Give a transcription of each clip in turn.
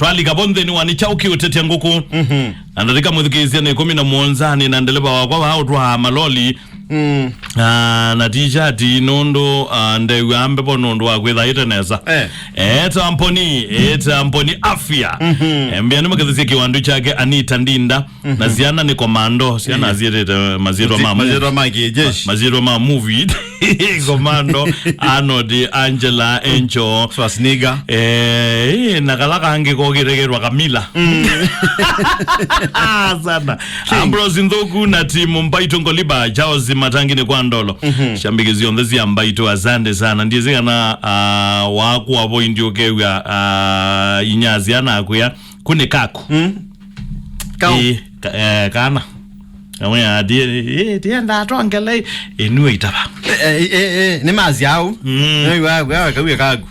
Twali kabonde ni wanichao kiutetea nguku. Andarika mudhikizia ni 11 ni nandeleba wakwa hao tuwa maloli. Na t-shirt nondo ndewe ambepo nondo wakweza iteneza. Eta mponi afya. Mbia nima kazi kiwandu chake Anita Ndinda. Na ziana ni komando. Siana azirete maziro ma movie. Maziro ma kijeshi. Maziro ma movie. Komando Arnold Angela Encho Swasniga nakalaka hangi kogiregerwa Kamila sana Ambrose Ndoku na timu Mbaitu Ngoliba Jaozi Matangini kwa ndolo shambigezi ondezi ya Mbaitu azande sana ndiye zingana waku wabo indio kewa inyazi ana akuya kune kaku kana Awe dienda atongele enuwe itaba ni mazi yao wakuye kagu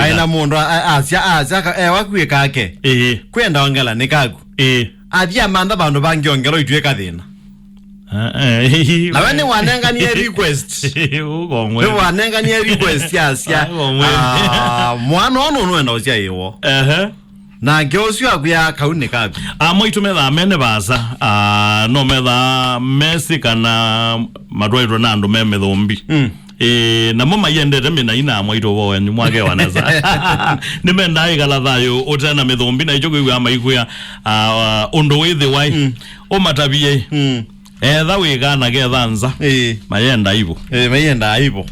aina mundu asya wakuye kake kwenda ongela ni kagu athia manda bandu bangi ongelo itue kathina nawe ni wanengania request ugomwe ni wanengania request yasya mwana ono nwenda usya iwo na geosio akuya kaune kagu Moitu metha mene basa no metha Messi kana madwairo nando meme thombi na mama yendete mina ina moitu wowe ni mwage wanaza nimenda igala thayo utana methombi na ijogo iwa maikuya undo withi wai o matabie etha wigana gethanza mayenda ivo mayenda ivo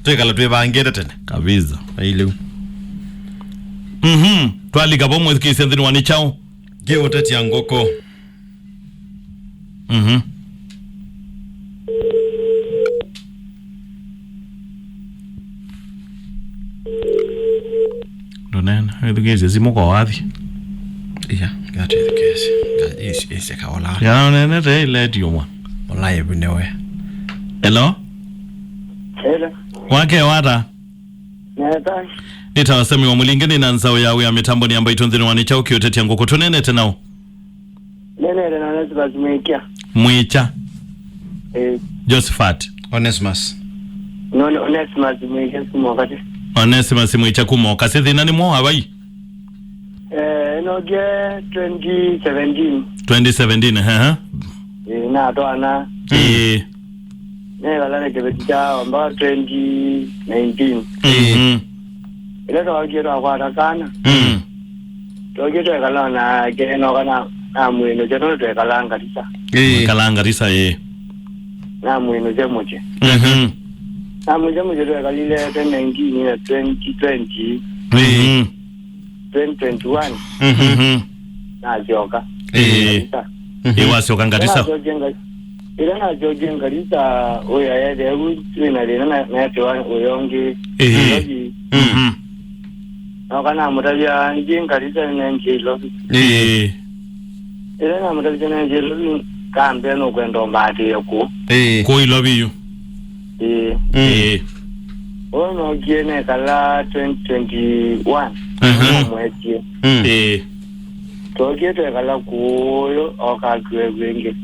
twekala twebangete tene kabisa ailu Twali kabomwe kisenthini wanichao kiutetea nguku Donena edugeze zimoko wathi gati edugeze isi kaola ya nene te let you one wallahi binewe hello wake wata Neta nitawasemi wa mulingeni na nzao yawe ya mitambo ni ambayo itunzini wanichao kiutetea nguku tunene tenao nene na nasiba zimeikia Mwicha Josephat Onesimus Onesimus zimeikia simu wakati Onesimus Mwicha kumo kasithi nani mwa hawaii noge 2017 na atoana wala nekebetija ambao 2019 ile tawagiro kwa takana tawagiro kala na geno kana na mwino jono to kalanga risa kalanga risa na mwino jemoje na mwino jemoje to kalile 2019 na 2020 2021 na joka wasioka ngatisa ila na jojenga risa oya yede na lena na tewa oyonge kana mutabya njinga risa na njilo ila na mutabya na njilo kambe no kwendo mbati yoko ko ilobiyo ono giene kala 2021 mwezi togeto kala kuyo okagwe gwenge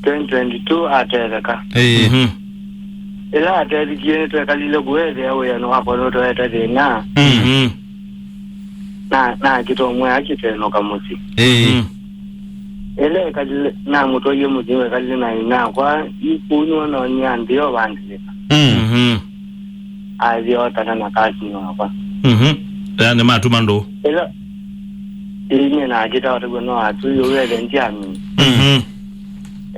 2022 atereka ila aterigiene to kalile gwede awe ya no hapo to eta na kitomwe akiteno kamusi ele kalile na muto ye mudiwe kalile na ina kwa ikunyo no nyandio bandile azio tana kazi no hapa yani matumando ila ini na kita watu no atu yowele njami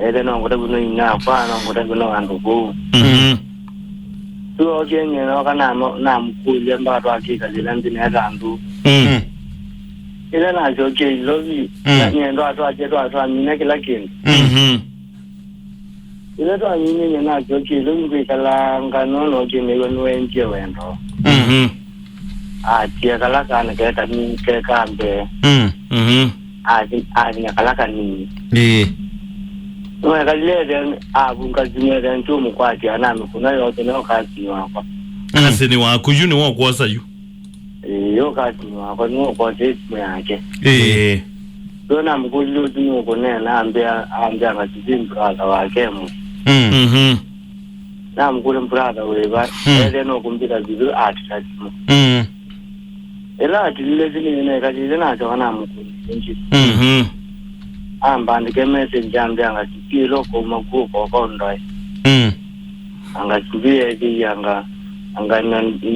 ele no ngoda kuno ina kwa no ngoda kuno andugo tuo genye no kana na mkule mbato akika zilanzi na randu ile na joke lovi na nyendo atu amina kila kintu ile to amina na joke lovi kala ngano no gene no enje wendo tia kala kana keta ni ke kambe na kala kanini no kalile abunga zimere ntumu kwati anami kuna yote no kazi wako asini wa kujuni wa kuwasa yu yo kazi wako no kwa tesi yake dona mkulu dino kone na ambia ngazimbrada wake mu na mkulu mbrada weba ele no kumbira bidu atatu ela tilezini ne kajile na jona mkunzi amba ndike message jambe anga tikilo ko maku ko kondoi anga tibiye di anga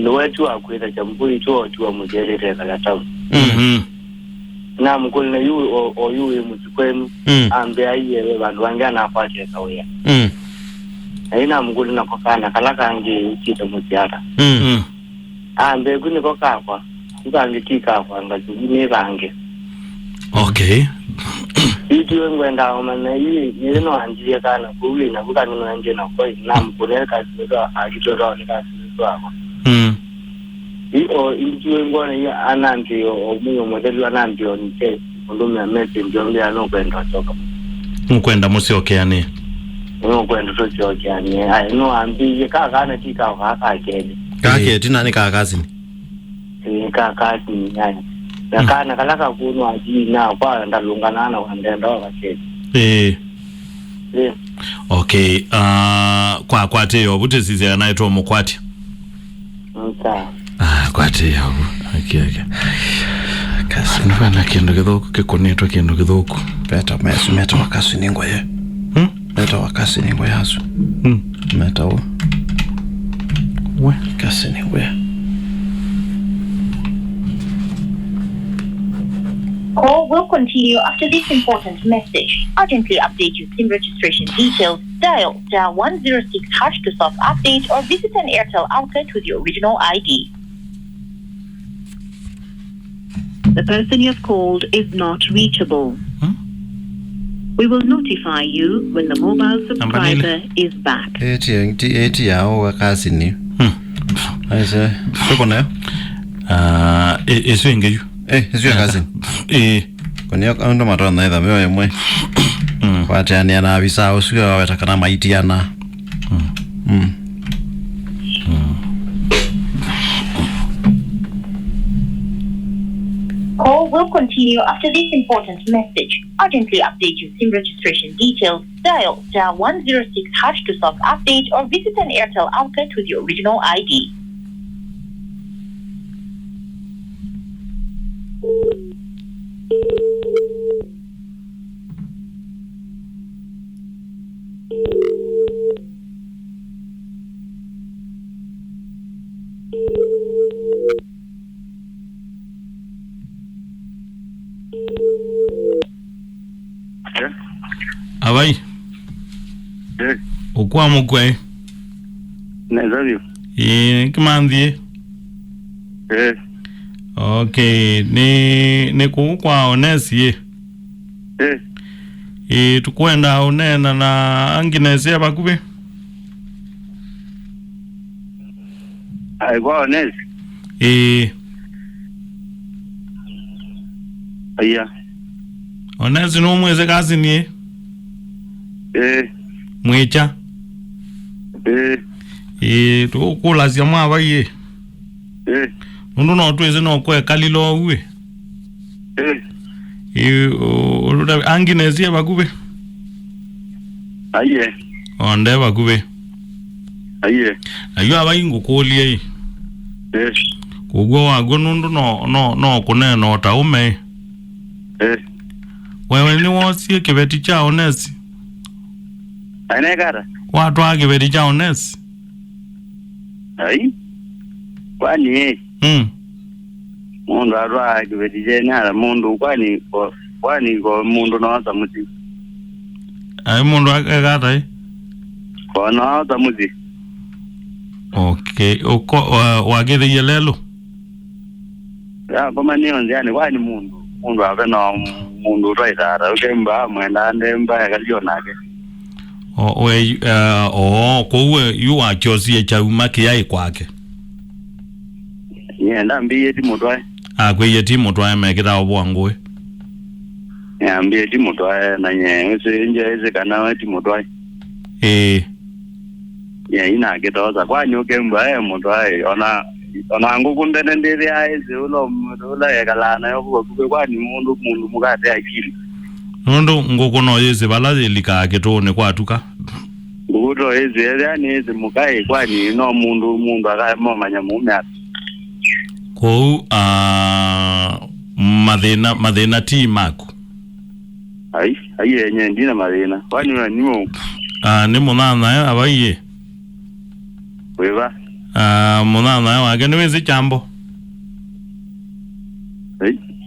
nwetu akwita chambui cho mujelere kala tamu na mkulina yu o yu mutikwenu ambe ayiye bantu wangana akwate kawya aina mkulina kokana kala kange chito mutiara ambe kuni kokakwa ukange tikakwa ngazine bange okay itu ngwenda omana yi yino anjiye kana kuwi na bukani nanje na koi na mkulina kasiro akitoro ni kasiro ako itu ngone ya ananti omuyo modeli ananti onite ndume mete ndio ano kwenda toka nkwenda musiokeani kwenda tosiokeani ai no ambi kaka na tika kaka kene kake tina ni kaka kasini kaka ni yani kana kalaka kuno aji na kwa ndalungana na wandenda wakati okay kwa kwate yo bute size anaitwa mukwati kwate yo okay kasi nfana kendo githoko kikonetwa kendo githoko meta wakasi ningwa ye meta wakasi ningwa yasu meta wo kasi ningwa. Call will continue after this important message. Urgently update your SIM registration details. Dial star 106 # to self-update or visit an Airtel outlet with your original ID. The person you have called is not reachable. We will notify you when the mobile subscriber is back. Eti yao wakasi ni. Aise, tuko nayo? Eso ingeju. Eso ya kazi. Kwenye ndo matona na idha mewa yemwe. Kwate ya na visa usuyo wawetakana maiti ya na. Call will continue after this important message. Urgently update your SIM registration details. Dial star 106 # to self-update or visit an Airtel outlet with your original ID. Abai. Okwa mukwe. Nezavyo. Kimandie. Okay, ni kukwa onesi tukwenda onena na anginesia bakube. Ai kwa onesi. Aya. Onesi no mweze kazi ni mwicha tukula sia mwa baye nundu no tweze no kwe kalilo uwe anginesia bakube aye onde bakube aye ayo abayi ngukulie kugwo wago nundu no kunena otaume wewe ni wosie kibeti cha onesi anegara watu akibeti cha onesi ai kwani mundu arwa akibeti jena mundu kwani ko mundu naanza muti ai mundu akagata ko naanza muti okay uko wagithe yelelo ya kama ni onziani kwani mundu ave na mundu raidara ukemba mwenda ndemba yakalionake kowe yu akyosie chauma kiyai kwake yenda mbiye ti mutwae akwe ti mutwae mekira obwangwe ya mbiye ti mutwae na nye nje kana ti mutwae ya ina getoza kwani ukemba mutwae ona nguku ndendere aize ulo yekalana yokuba kwani mundu mukate akili nondo nguku no yeze balalika ketone kwatuka nguto yeze yani yeze mukai kwani no mundu akayamanya mume ko madena ti maku ai yenye ndina madena wani na nimo ni munana abaye weva munana wage ni wezi chambo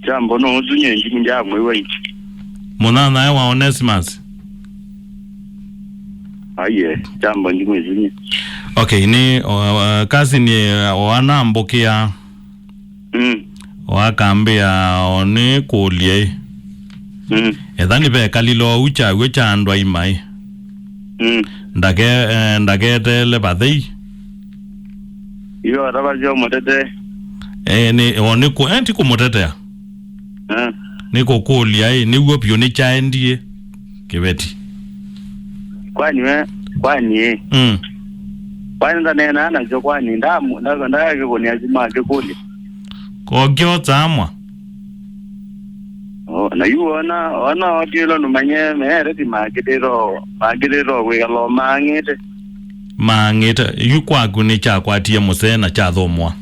chambo no uzunye njinja mwewe munana wa Onesimus aye chambo ndimwezinye. Okay, ni kazi ni wanambokia wakambia one kulie edhani be kalilo ucha wecha andwa imai ndake tele badhi iyo arabajo motete ni one ku enti ku motete ni ko kulia ni wopyo ni chaendie kibeti kwani kwani ndanena na jo kwani ndamu ndake koni azima ke kuli ko kyo tsamwa na ona otilo no manye mere ti magidero we lo mangete yukwa kuni cha kwatie musena cha thomwa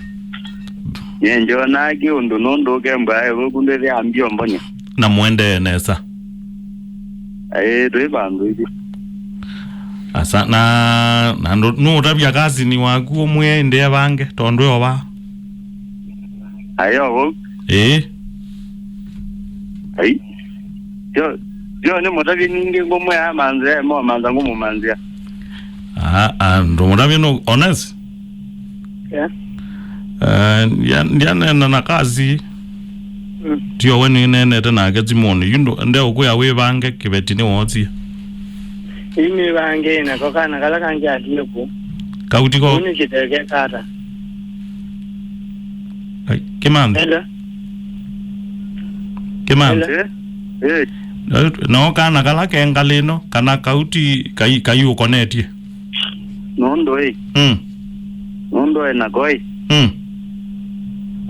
yenjo na ki undu nondo kemba e kunde ya ambio mbonya na mwende nesa bandu hivi asa na no tabia kazi ni waku mwe nde bange tondwe oba ayo yo ne motabi ninge ngomwe amanze mo manza ngomu manzia ndo motabi no honest na kazi tio weni nene tena getsimoni yundo nde okuya we bange kibeti ni wotsi imi bange na kokana kala kanje atieku kauti ko ni kitege kata kimande no kana kala kengalino kana kauti kayu konetie nondo na goi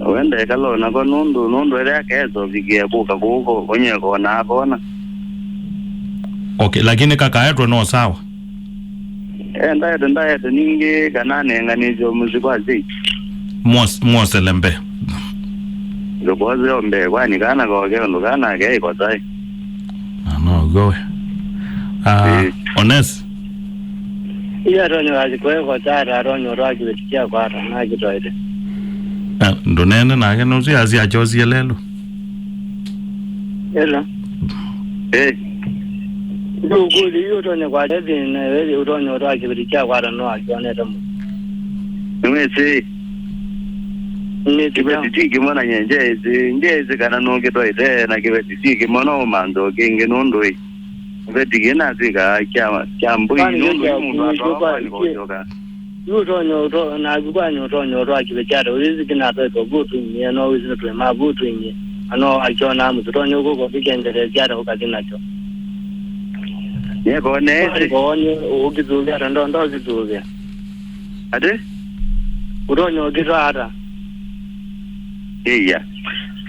wende kalo na ko nondo ile kezo vigia buka kuko onye kona kona. Okay, lakini kaka yetu no sawa ndaye ninge kanane nganizo muzikwazi mwoselembe lokoze ombe kwani kana koke ndo kana ke ikotai no go honest iya ronyo azikwe ko tara ronyo raki betikia kwa na kitoide ndo nene na ke no si azia chozi lelo ela Guguli yutonye kwa dede na wele utonye raki betikia kwa no akione tamu nwese kibetiki mona njeze kana noke toide na kibetiki mona umando kenge nondoi betiki na zika kyambu inondo mundu atoka ngojoka yutonyo na gwanyo tonyo raki betiara uzi kina to butu nye no uzi to ma butu nye ano akiona mu tonyo gogo bigendere jara ukazinacho yego nese bonye ugizuga ndo gizuga ade utonyo gizara iya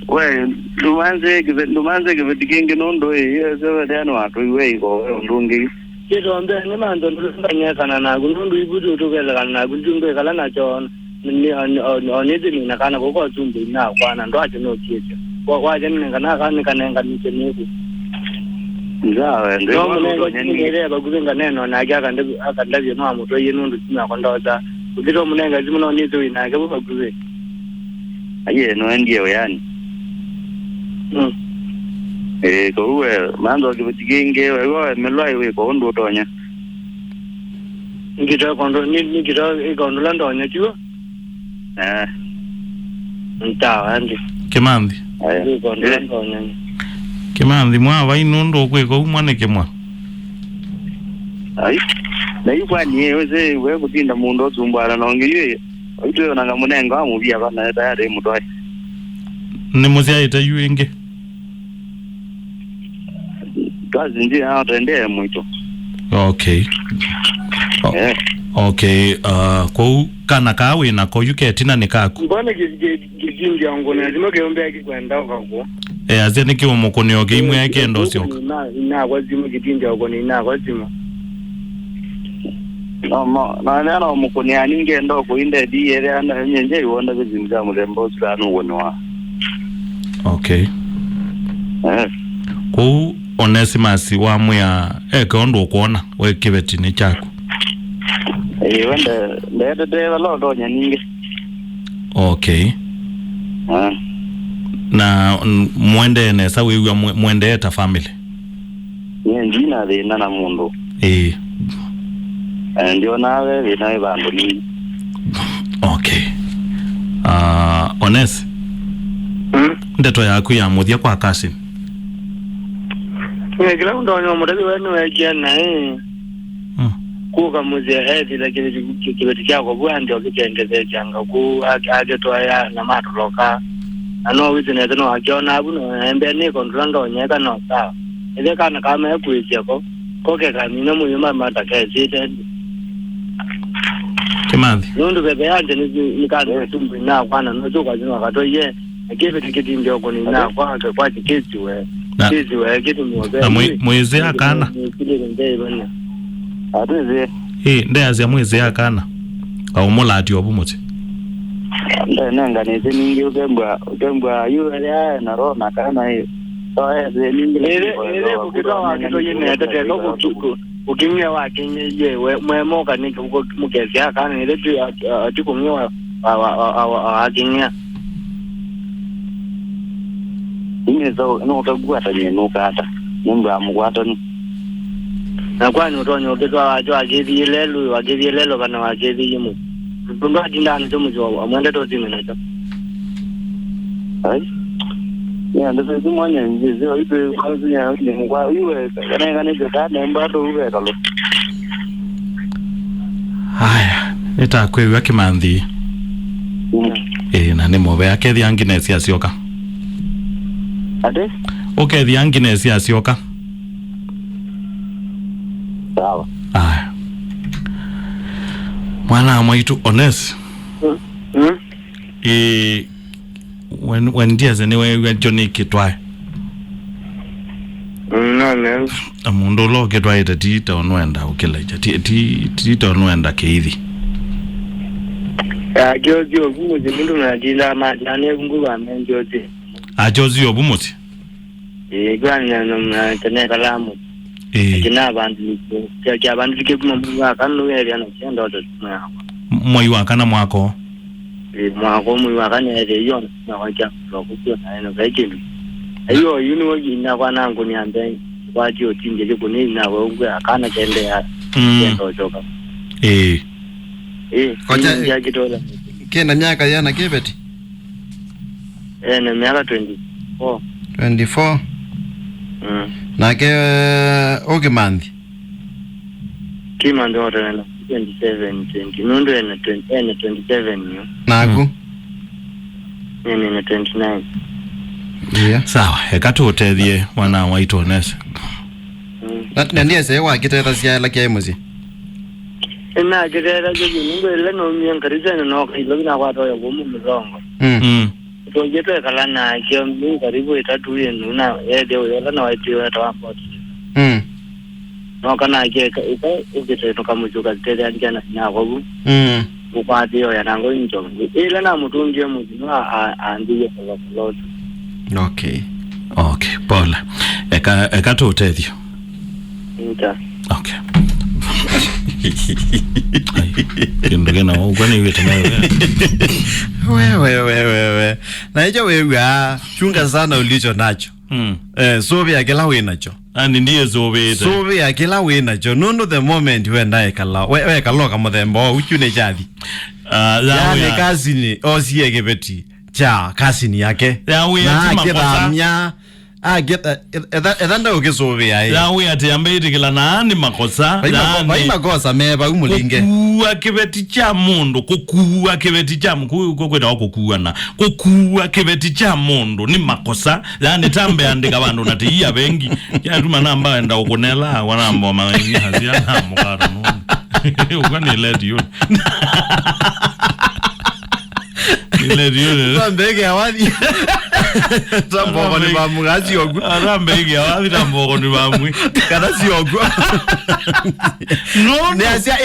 we lumanze kibetikinge nondo yezo dano atwe ko ndungi kito mbe ni mando ndanya kana na gunundu ibudu tokela kana na gunjumbe kala na chon ni onidi na kana ko zumbu na kwana ndo ati no kiecha kwa jeni kana kana ngani niku nzawe ndio nyingere baguzenga neno na aga akandavyo no amuto yinundu sina kondoza ukito munenga zimuno nizo ina ga baguze aye no ndiye yani ko we mando kibetikinge we melwai we ko ndo tonya ngito kondo ni ngito kondo landonya tiwa ntawa andi kimandi kondo landonya kimandi mwa vai nondo kwe ko mwane kemwa ai na yukwani weze we kutinda mundo zumbara nongiye oito nanga munenga amubia bana tayari mutwai ni muzia ita yuenge kazi ndio atendea mwito okay okay ko kana kawe na ko yuke tina nikaku mbona gijingi yangu na zimo geombe akikwenda ukako azeni kiwo mukoni oge imwe yake ndo sio na kwa zimo gijingi yangu ni na kwa zimo no na mukuni aninge ndo kuinde di ere anda nyenje yonda bizinga mulembo tsano wonwa. Okay. Ku Onesimus wa muya ndo kuona we kibeti ni chako. Wende de lo do nyaninge. Okay. Na mwende ne sawe mwende eta family. Njina de nana mundo. Ndio nawe vinawe bandu ni. Okay. Ones. Ndeto yako ya muthia kwa kasi. Kila ndo nyomudabi wenu ejana kuka muzia lakini kibeti chako bwandi okitengeze changa ku ageto ya na matoloka ano wizine no akiona abuno embe ni kontrolanga onyeka no sawa ile kana kama yakuitia ko ke kamina muyuma mata kaisite Kimandi nundu bebe yanje ni kana tumbi na kwana no zuka zino katoye kibeti kitindio kuni na kwa tiketi we kizi we kitu mwobe mwezi akana Atuze. Nde azia mwezi akana. Au mulati obumuti. Nanga neze ningi ukembwa yule na rona kana hiyo. Eze ningi ile ukitoa kitu yene atate no kutuku. Ukimya wake nyeje mwemoka niki uko mukezi akana ile tu atikumwa akinya. Ingezo no utagua tanyenuka hata. Mungu amugwato ni. Na kwani utonyo kitwa wajo agithi lelo kana wagithi yimu tumba dindana tumujo amwende to zimenacho ai ya ndo zimanya ngize ibe kwazi ya ile ngwa iwe kana jota mbato uwe kalo haya nitakwewa Kimanthi na ni mobe yake thiangine cia cioka ade okay thiangine cia cioka sawa mwana mwaitu Ones when dias anyway Johnny kitwae no amundo lo kitwae tita onwenda ukilaja tita onwenda keithi jozi obumuzi mundu na dinda majane ngulu amenjozi jozi obumuzi gwana no tene kalamu kina abantu kya abantu kipuma mwaka no area no chenda ndo mwaka moyo wakana mwako mwako moyo wakana ere yon na wacha lokupyo na eno gajindo ayo yuni wogi na kwana ngo ni ambe waji otinje kuni na wongwe akana kende ya chenda ojoka koja ya kidola kenda miaka yana kibeti na miaka 24 na ke Kimanthi Kimanthi ora na 27 nundo ena 27 yo naku nene na 29 sawa ekatu utethie mwana waitu Ones na ndiye se wa kiteta sia la kia muzi ena kiteta je nundo ile no miankarisa no kailo na kwa to yo mu mlongo to jeto kala na kio mbi karibu itatu yenu na yede yo na waitu ya tawapo no kana ke ukite to kamujuka tete anjana na gobu ukwati yo yanango injo ile na mutungie muzino andiye kwa lot okay pola ekatu utethio okay Kindogena ugani wetu wewe na hiyo wewe chunga sana ulicho nacho sobe ya kila wewe nacho ani ndiye zobe sobe ya kila wewe nacho nono the moment when nae kala wewe kalo kama thembo uchune jadi ya kazi ni osie gebeti cha kazi ni yake ya wewe makosa edanda ukesobe ya wewe atiambeiti kila nani makosa yani makosa meba umulinge kuwa kibeti cha mundu kukuwa kibeti cha mundu kukwenda kukuana kukuwa kibeti cha mundu ni makosa yani tambe andika bandu natiya bengi ya tuma namba enda ukunela wanamba manyi hazia mukaro no ukani let you ile tambege awadi Tambo ni bamugazi ogu. Arambe iki awathi tambo ni bamwi. Kana si ogu. No. Ne asia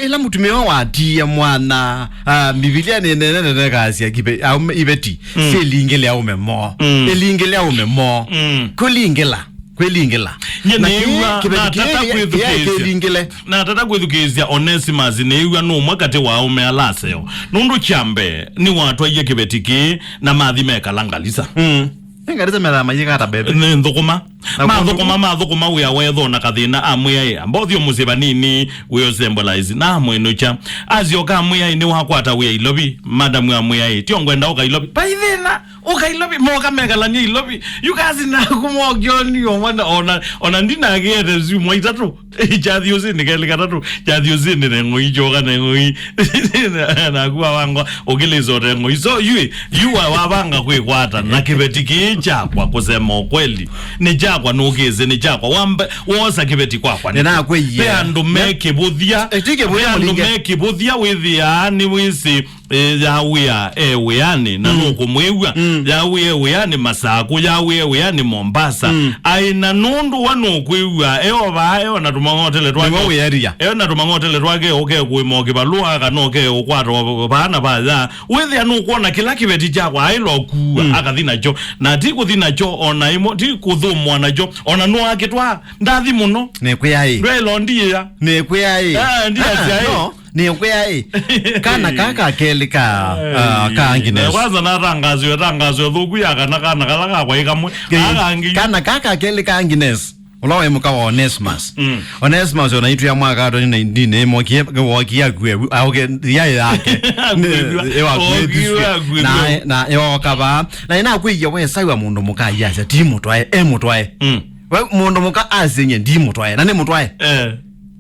ela mutumio watia mwana Biblia ne kasi akibe au ibeti. Se lingele au memo. Elingele au memo. Kulingela. Kwelingela na tata kwithukizia Onesimus neiwa no mwakate wa ume alaseo nundu chambe ni watu aye kibetiki na mathi mekalangalisa ngariza mera mayika ta bebe ni ndukuma mathukuma we awetho na kathina amwe ambothio musiba nini we symbolize na mwenu cha azioka amwe ni wakwata we ilobi madam amwe ti ongwenda oka ilobi paithina oka ilobi moka megalania ilobi you guys na kumogyo ni ona ndina agete zu moitatu jathiozi nikeli katatu jathiozi ne ngoi joka ne ngoi na kuwa wango ogelezo re ngoi so you are wabanga kwekwata na kibetiki chakwa kusema ukweli ni chakwa nugeze ni chakwa wambe wosa kibeti kwakwa na kweyi peandu meke buthia peandu meke buthia withia ni wisi yawia eweani na nuko mwewa yawia eweani Masaku yawia eweani Mombasa aina nundu wanukwewa eyo na tumangotele twake na tumangotele twake oke kuimoke balua kanoke okwato bana baza withia nukuona kila kibeti chakwa ailo ku akathina cho na ti kuthina cho ona imo ti kuthumwa na cho ona no akitwa ndathi muno ne kweyai ndwelo ndia ne kweyai ndia sia ni kweyai kana kaka kelika kaangines kwanza na rangazo thuku ya kana kala kwa ikamwe kana kaka kelika angines Olawe muka wa Onesimus onaitu ya mwaka 2019 mokie wokia gwe auke yake na yokaba na ina kwiye we sawa mundu muka yase ti mutwae mutwae we mundu muka azinye ndi mutwae na ne mutwae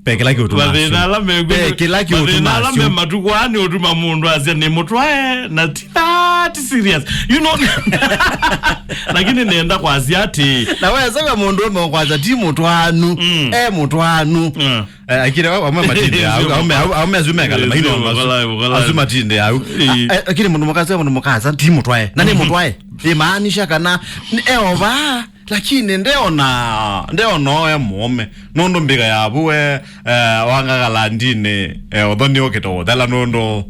pekela ki utuma pekela ki utuma la matukwani utuma mundu azia ni mutwae na ti serious you know lakini nenda kwa asiati na wewe sasa mundu mo kwaza ti mutwanu mutwanu akira wa mama tinde au mezume kale maino azuma tinde au akira mundu mukaza ti mutwae na ni mutwae imaanisha kana eoba lakini ndeona muome nondo mbiga yabuwe wangagala ndine odhoni oketo dala nondo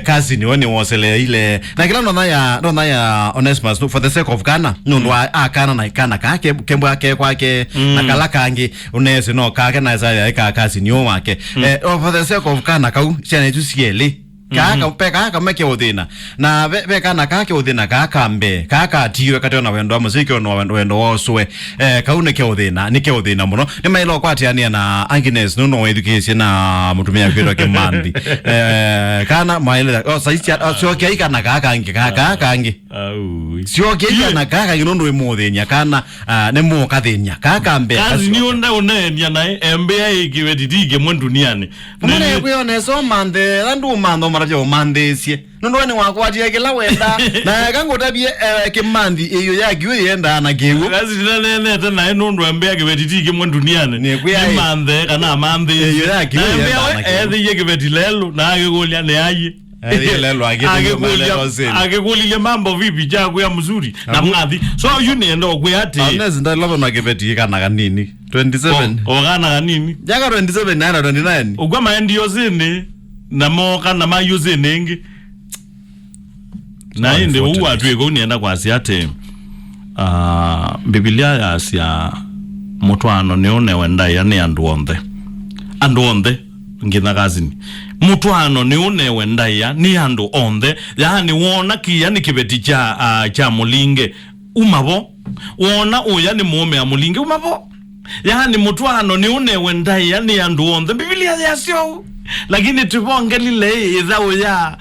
kazi ni woni wosele ile na kila ndo ya Onesimus for the sake of kana nondo akana na ikana kake kembo yake kwake na kala kangi unese no kake na za kazi ni wake for the sake of kana kau chene tusiele kaka peka meke odina na beka na kake odina kaka mbe kaka tiwe katona wendo wa muziki ono wendo woswe kaune ke odina ni ke odina muno ni mailo kwati yani na Agnes no education na mutumia kwetwa ke mandi kana maile saisi sio ke kana kaka angi sio ke kana kaka inondo emodenya kana ne mo kathenya kaka mbe kazi ni unenya na mbe ikiwetitige mwenduniani mune kuyone so mande landu mando marajo mandesie nondo ni wakwatia kila wenda na kangotabie kimandi iyo yagiwe yenda na gewo kazi nene tena nondo mbe ikiwetitige mwenduniani ni mande kana mande iyo yagiwe yenda yekiwetilelo na akikulia ne aye lelo akikulia mambo vipi chako ya mzuri na mngathi so you nendo kuyati anezi ndalabo na kibeti kana kanini 27 ogana kanini jaka 27 na 29 ugwa maendi yozini na moka na mayuzini ngi na inde uwa tuweko nienda kwa asiate Biblia ya asia mutwano nione wenda ya ni andu onthe ngina kazini mutwano ni unewe ndaya ni andu onthe yani wona kia ni kibeti cha mulinge umabo wona uya ni mume ya mulinge umabo yani mutwano ni unewe ndaya ni andu onthe Biblia yasio lakini tubongelile idha uya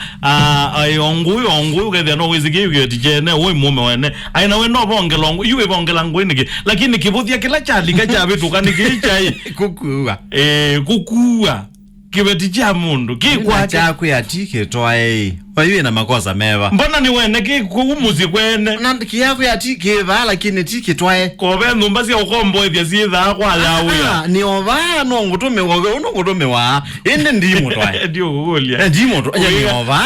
ongu kedya no wizige yugeti jene we mume wene aina we no bongelongu yuwe bongelangu iniki lakini kibuthia kila chali kacha vitu kaniki chai kukua kibeti cha mundu kikwa cha kuyati kitwae wayo na makosa meva mbona ni wene kikumuzi kwene na kiyako yati kiva lakini tikitwae kobe numba sia ukombo ithia sitha kwa lawe ni ova no ngutume wowe uno ngutume wa ende ndimo twae ndio kugolia ndimo to ni ova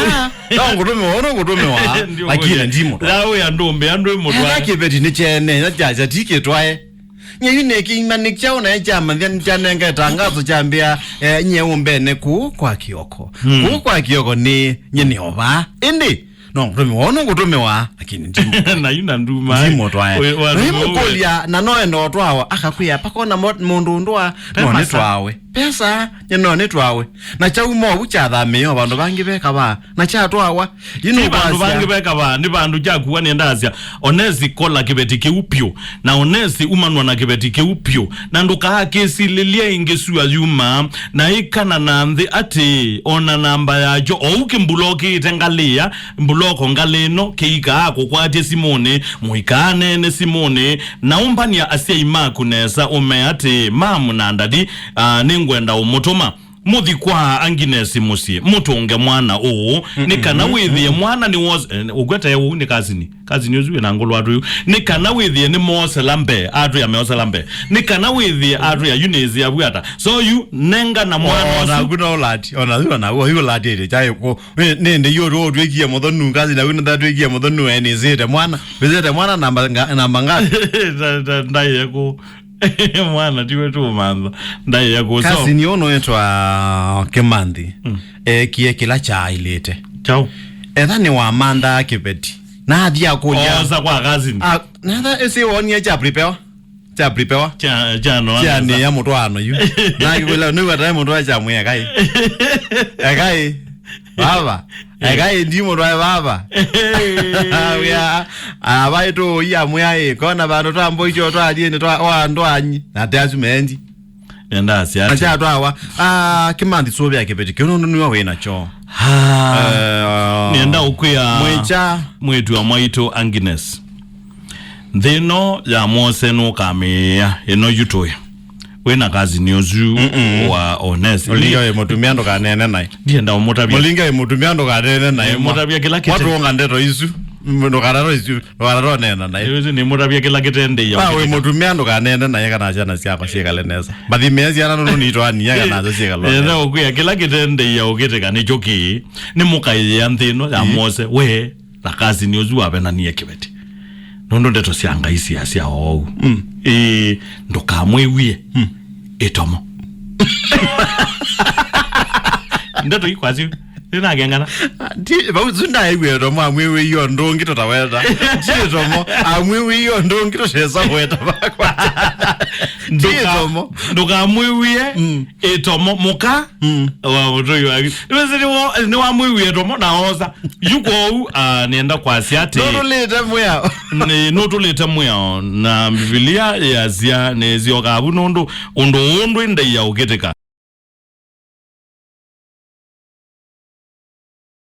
no ngutume wa uno ngutume wa lakini ndimo to lawe andumbe andu mutwae kibeti ni chene na jaja tikitwae nyine kimanik chao na chama then chanenge tangazo chambia nyeumbene kwa kioko kwa kioko ni nyeni ova indi no ngutume wa lakini ndimo na yuna nduma ndimo twae mukolia na noendo twawa akakuya pakona mundu ndwa no twawe pesa nyeno ni twawe na chaumo uchathamio abandu bangi beka ba na cha twawa yino bandu bangi beka ba ni bandu jakuwa ni ndazia onezi kola kibeti kiupyo na onezi umanwa na kibeti kiupyo na nduka kesi lilia ingesua yuma na ikana na nthi ati ona namba yajo ouke mbuloki tengalia mbuloko ngaleno keika ako kwate simone muikane ne simone na umbania asia imaku nesa ume ati mamu na ndadi ngwenda umutuma muthi kwa anginesi musie mutunge mwana ni kana withie mwana ni was ugweta yewu ni kazini uzwe na ngolo atu ni kana withie ni mose lambe atu ya mose lambe ni kana withie atu ya unezi ya bwata so you nenga na mwana na guno olati ona wo lati ire chai ko nende yoro odwegie muthonu kazi na wina dadwegie muthonu eni zete mwana namba ngapi ndaye ko mwana tiwe tu manza ndaye yako so kazi ni ono etwa Kimanthi kie kila cha ilete chao ethani wa manda kibeti na athia kulia oza kwa kazi na tha ese wonie cha prepare no ni ya mutwano yu na kibela ni wata mutwa cha mwe kai baba egai ndimo rwa baba ya abaito ya mwe kona bantu tambo icho twali ni twa ndwanyi na tazu menji enda sia acha twawa Kimanthi sobe akipeti kyono nunwa wena cho nienda ukuya mwecha mwetu wa mwaito Agnes thino ya mose no kamia eno yutoya wena kazi nyozu wa honest olinga mutumia ndo kanene nai ndienda umutabia olinga mutumia ndo kanene nai mutabia kila kitu watu wonga ndeto isu ndo kararo nena nai hizo ni mutabia kila kitende ya wewe mutumia ndo kanene nai kana acha siako shekale neza bathi mezi ana no nito ani ya kana acha shekale neza okuya kila kitende ya ukiteka ni joki ni mukai ya nthino ya mose we la kazi nyozu wa bena ni ekibeti nondo ndeto sianga isi asia o ndo kamwewie etomo ndeto ikwazi nina gengana ndi bauzunda ewe etomo amwewe iyo ndo ngito taweta etomo amwewe iyo ndo ngito sheza weta bakwa ndo kamwewie etomo muka wa utoyo agi ni wa mwewie etomo na oza yuko nienda kwa asiate no tulete mwea na Biblia ya zia nezio kabu nondo ndo inde ya ukiteka